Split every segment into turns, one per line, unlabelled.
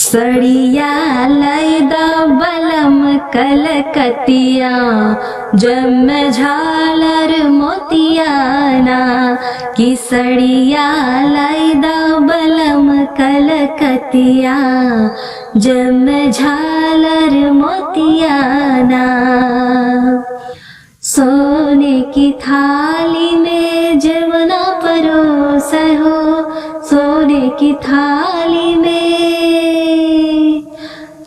सड़िया लैदा बलम कलकतिया जम झालर मोतियाना कि सड़िया लैदा बलम कलकतिया जम झालर मोतियाना। सोने की थाली में जवना परोस हो, सोने की थाली में,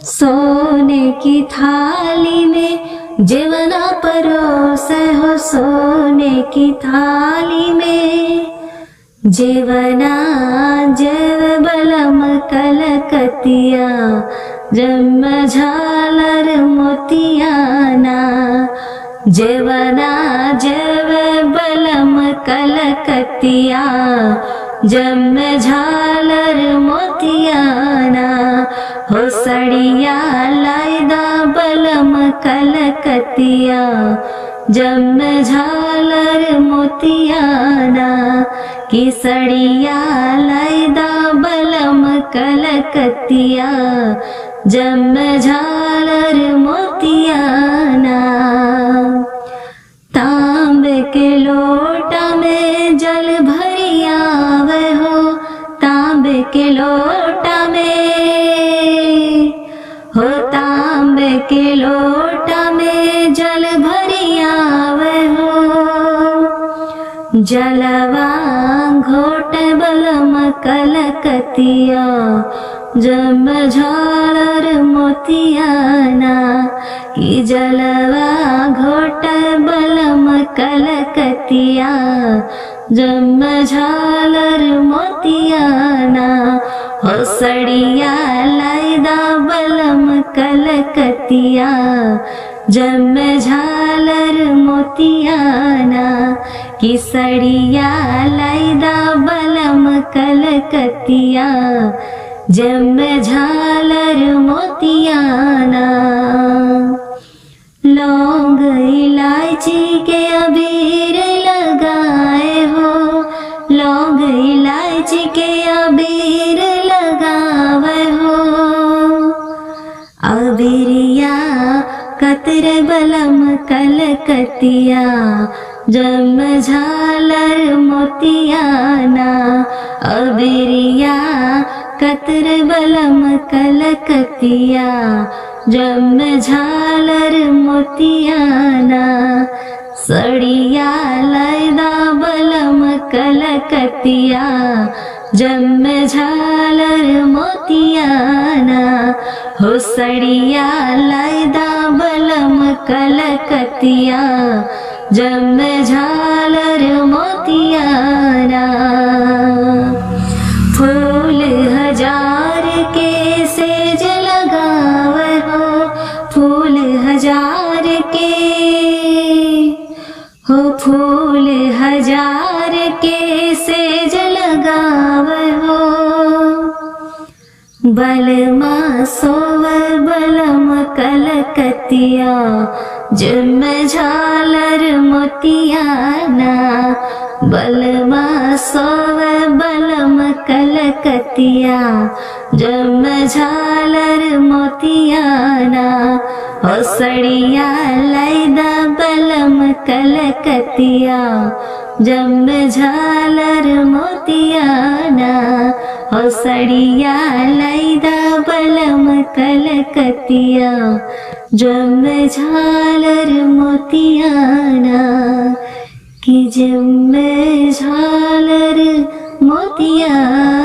सोने की थाली में जवना परोस हो, सोने की थाली में जेवना जव बलम कलकतिया जम झालर मोतियाना। जेवना जव बलम कलकतिया जम झालर मोतियाना। हो सड़िया लैदा बलम कलकतिया जम झालर मोतियाना कि सड़िया लैदा बलम कलकतिया जम झालर मोतियाना। तांबे के लोटा में जल भरी आवे हो, तांबे के लोटा में हो, तांबे के लोटा में जल भरी आवे हो। जलवा घोट बलम कलकतिया जम झालर मोतियाना कि जलवा घोट बलम कलकतिया जम झालर मोतियाना। हो सड़िया लैदा बलम कलकतिया जम झालर मोतियाना कि सड़िया लैदा बलम कलकतिया जम झालर मोतियाना। लौंग इलायची के अबीर लगाए हो, लौंग इलायची के अबीर लगावे हो। अबीरिया कतर बलम कलकतिया जम झालर मोतियाना। अबीरिया कतर बलम कलकतिया जम झालर मोतियाना। सड़िया लैदा बलम कलकतिया जम झालर मोतियाना। हो सड़िया लैदा बलम कलकतिया जम झालर मोतियाना। फूल हजार के सेज लगावे हो, फूल हजार के हो, फूल हजार के सेज लगावे हो। बलमा सोव बलम कलकतिया जम झालर मोतियाना। बलमा सोव बलम कलकतिया जम झालर मोतियाना। हो सड़िया लैदा बलम कलकतिया जम झालर मोतियाना। हो सड़िया लैदा बलम कलकतिया जम झालर मोतियाना कि जम झालर मोतियाना।